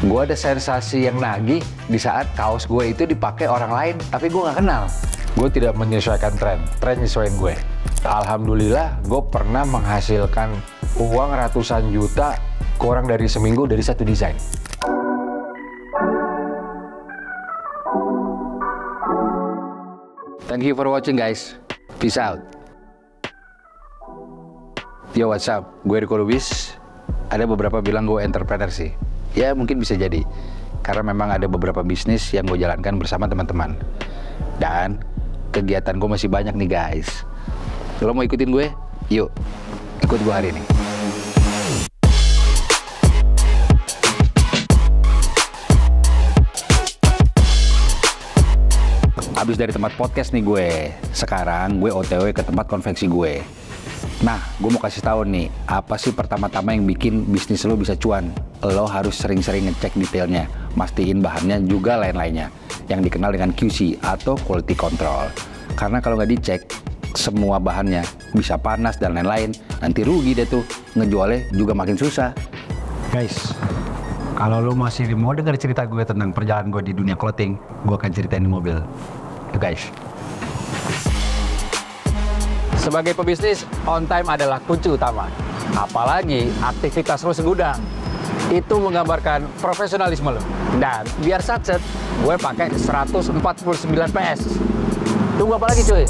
Gue ada sensasi yang nagih di saat kaos gue itu dipakai orang lain, tapi gue nggak kenal. Gue tidak menyesuaikan tren nyesuaiin gue. Alhamdulillah, gue pernah menghasilkan uang ratusan juta kurang dari seminggu dari satu desain. Thank you for watching guys. Peace out. Yo, what's up? Gue Rico Lubis. Ada beberapa bilang gue entrepreneur sih. Ya mungkin bisa jadi. Karena memang ada beberapa bisnis yang gue jalankan bersama teman-teman. Dan kegiatan gue masih banyak nih guys. Lo mau ikutin gue? Yuk, ikut gue hari ini. Habis dari tempat podcast nih gue. Sekarang gue OTW ke tempat konveksi gue. Nah, gue mau kasih tahu nih, apa sih pertama-tama yang bikin bisnis lo bisa cuan? Lo harus sering-sering ngecek detailnya, mastiin bahannya juga lain-lainnya, yang dikenal dengan QC atau Quality Control. Karena kalau nggak dicek, semua bahannya bisa panas dan lain-lain, nanti rugi deh tuh, ngejualnya juga makin susah. Guys, kalau lo masih mau dengar cerita gue tentang perjalanan gue di dunia clothing, gue akan ceritain di mobil. Tuh guys. Sebagai pebisnis, on time adalah kunci utama. Apalagi aktivitas lo segudang. Itu menggambarkan profesionalisme lo. Dan biar satset, gue pakai 149 PS. Tunggu apa lagi cuy?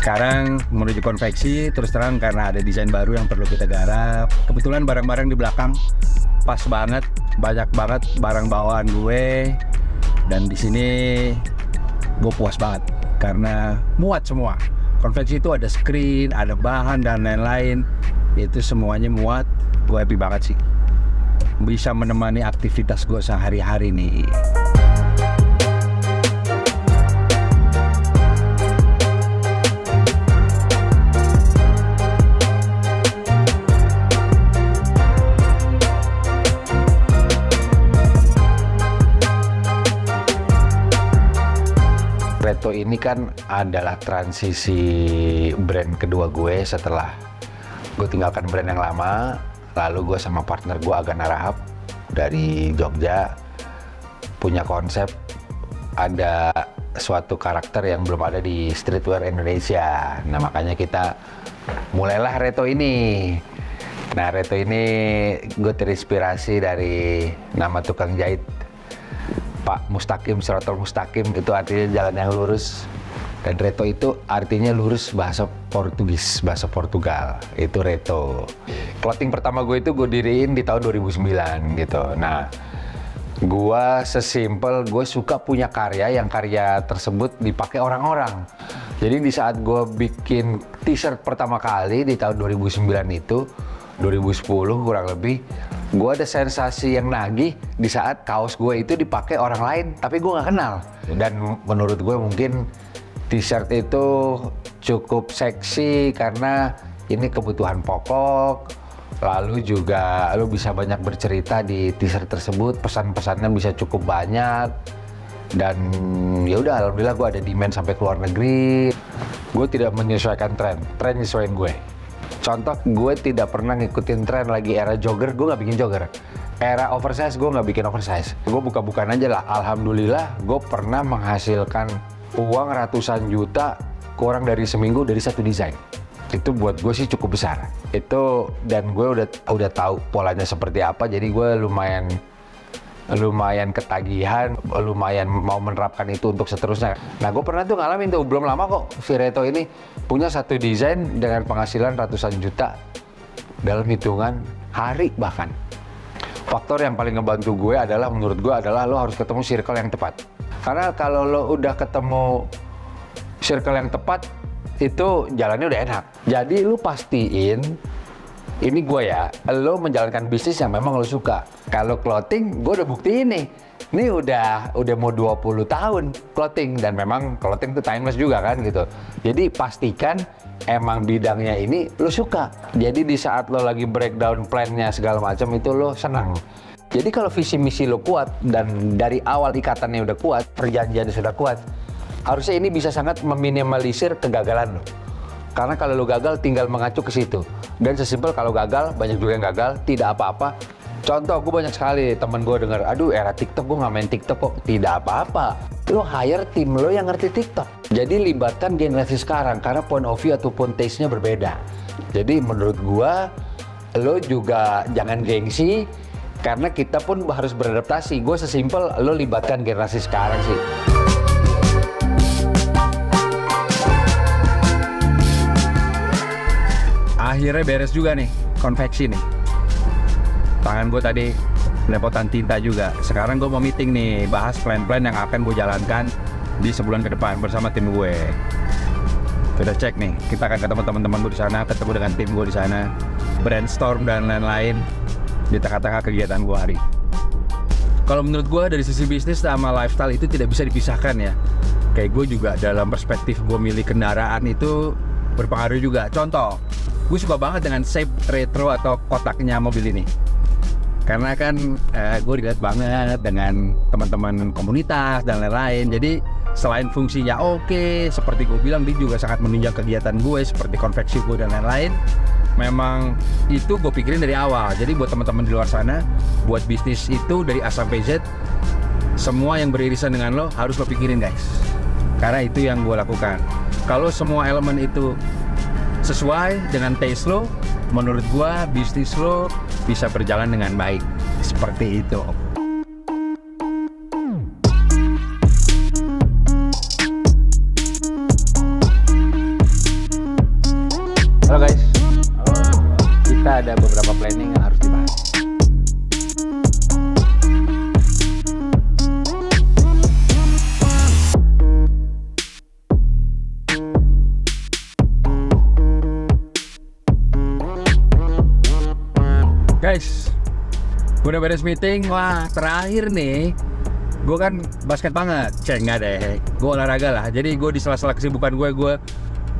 Sekarang menuju konveksi, terus terang karena ada desain baru yang perlu kita garap. Kebetulan barang-barang di belakang pas banget, banyak banget barang bawaan gue. Dan di sini gue puas banget karena muat semua. Konveksi itu ada screen, ada bahan dan lain-lain. Itu semuanya muat. Gue happy banget sih. Bisa menemani aktivitas gue sehari-hari nih. Reto ini kan adalah transisi brand kedua gue setelah gue tinggalkan brand yang lama. Lalu gue sama partner gue Agana Rahab dari Jogja punya konsep ada suatu karakter yang belum ada di streetwear Indonesia. Nah makanya kita mulailah Reto ini. Nah Reto ini gue terinspirasi dari nama tukang jahit Pak Mustaqim, Siratul Mustaqim, itu artinya jalan yang lurus. Dan Reto itu artinya lurus bahasa Portugis, bahasa Portugal. Itu Reto. Clothing pertama gue itu gue diriin di tahun 2009 gitu. Nah, gue sesimpel, gue suka punya karya yang karya tersebut dipakai orang-orang. Jadi di saat gue bikin t-shirt pertama kali di tahun 2009 itu, 2010 kurang lebih, gue ada sensasi yang nagih di saat kaos gue itu dipakai orang lain, tapi gue nggak kenal. Dan menurut gue mungkin t-shirt itu cukup seksi karena ini kebutuhan pokok. Lalu juga lo bisa banyak bercerita di t-shirt tersebut, pesan-pesannya bisa cukup banyak. Dan ya udah, alhamdulillah gue ada demand sampai ke luar negeri. Gue tidak menyesuaikan tren nyesuaiin gue. Contoh, gue tidak pernah ngikutin tren lagi era jogger, gue nggak bikin jogger. Era oversize, gue nggak bikin oversize. Gue buka-bukaan aja lah. Alhamdulillah, gue pernah menghasilkan uang ratusan juta kurang dari seminggu dari satu desain. Itu buat gue sih cukup besar. Itu, dan gue udah tahu polanya seperti apa. Jadi gue lumayan ketagihan, lumayan mau menerapkan itu untuk seterusnya. Nah, gue pernah tuh ngalamin tuh, belum lama kok si Reto ini punya satu desain dengan penghasilan ratusan juta dalam hitungan hari bahkan. Faktor yang paling ngebantu gue adalah, menurut gue adalah lo harus ketemu circle yang tepat. Karena kalau lo udah ketemu circle yang tepat, itu jalannya udah enak. Jadi lu pastiin, ini gue ya, lo menjalankan bisnis yang memang lo suka. Kalau clothing, gue udah buktiin nih. Ini udah mau 20 tahun clothing, dan memang clothing itu timeless juga kan gitu. Jadi pastikan emang bidangnya ini lo suka. Jadi di saat lo lagi breakdown plan-nya segala macam itu lo senang. Jadi kalau visi misi lo kuat dan dari awal ikatannya udah kuat, perjanjiannya sudah kuat, harusnya ini bisa sangat meminimalisir kegagalan lo. Karena kalau lo gagal tinggal mengacu ke situ. Dan sesimpel kalau gagal, banyak juga yang gagal, tidak apa-apa. Contoh, gue banyak sekali temen gue denger, aduh era TikTok gue nggak main TikTok kok. Tidak apa-apa. Lo hire tim lo yang ngerti TikTok. Jadi libatkan generasi sekarang karena point of view ataupun taste-nya berbeda. Jadi menurut gue, lo juga jangan gengsi karena kita pun harus beradaptasi. Gue sesimpel lo libatkan generasi sekarang sih. Akhirnya beres juga nih konveksi nih. Tangan gue tadi lepotan tinta juga. Sekarang gue mau meeting nih, bahas plan-plan yang akan gue jalankan di sebulan ke depan bersama tim gue. Kita cek nih, kita akan ketemu teman-teman gue di sana, ketemu dengan tim gue di sana, brainstorm dan lain-lain di tengah-tengah kegiatan gue hari. Kalau menurut gue dari sisi bisnis sama lifestyle itu tidak bisa dipisahkan ya. Kayak gue juga dalam perspektif gue milih kendaraan itu berpengaruh juga. Contoh, gue suka banget dengan shape retro atau kotaknya mobil ini. Karena kan gue relate banget dengan teman-teman komunitas dan lain-lain. Jadi selain fungsinya oke, seperti gue bilang dia juga sangat menunjang kegiatan gue seperti konveksi gue dan lain-lain. Memang itu gue pikirin dari awal. Jadi buat teman-teman di luar sana, buat bisnis itu dari A sampai Z, semua yang beririsan dengan lo harus lo pikirin guys. Karena itu yang gue lakukan. Kalau semua elemen itu sesuai dengan taste lo, menurut gua bisnis lo bisa berjalan dengan baik. Seperti itu. Halo guys. Kita ada beberapa planning yang harus dibahas. Guys, gue udah beres meeting. Wah, terakhir nih, gue kan basket banget. Enggak deh, gue olahraga lah. Jadi gue di sela-sela kesibukan gue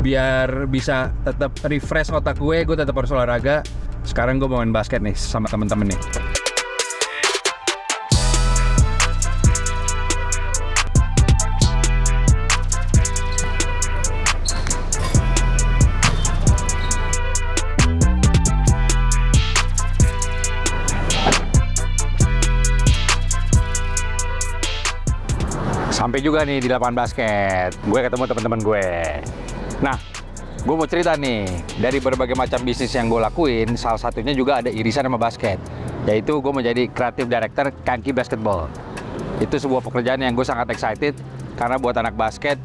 biar bisa tetap refresh otak gue tetap harus olahraga. Sekarang gue mau main basket nih sama temen-temen nih. Sampai juga nih di lapangan basket, gue ketemu teman-teman gue. Nah, gue mau cerita nih, dari berbagai macam bisnis yang gue lakuin, salah satunya juga ada irisan sama basket, yaitu gue menjadi creative director Kanki Basketball. Itu sebuah pekerjaan yang gue sangat excited, karena buat anak basket,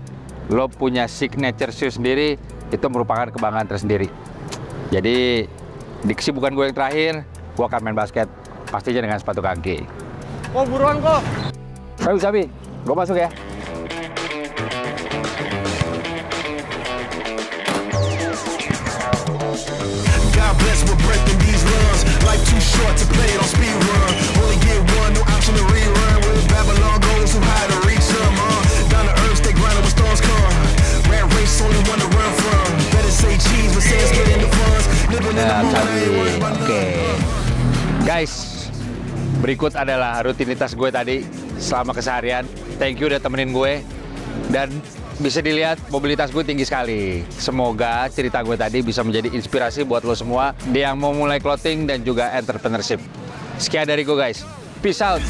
lo punya signature shoes sendiri, itu merupakan kebanggaan tersendiri. Jadi, di kesibukan gue yang terakhir, gue akan main basket, pastinya dengan sepatu Kanki. Kok buruan kok? Ayo Sabi, gue masuk ya. God bless, we're breaking these runs. Life too short to play it on speed run. Only get one, no option to rerun. Where Babylon goes, too high to reach some. Down to earth, stay grinding when storms come. Rat race, only one to run from. Better say cheese, but say it's getting the funds. Living in the moment. Oke. Guys, berikut adalah rutinitas gue tadi selama keseharian. Thank you udah temenin gue. Dan bisa dilihat mobilitas gue tinggi sekali. Semoga cerita gue tadi bisa menjadi inspirasi buat lo semua yang mau mulai clothing dan juga entrepreneurship. Sekian dari gue guys. Peace out.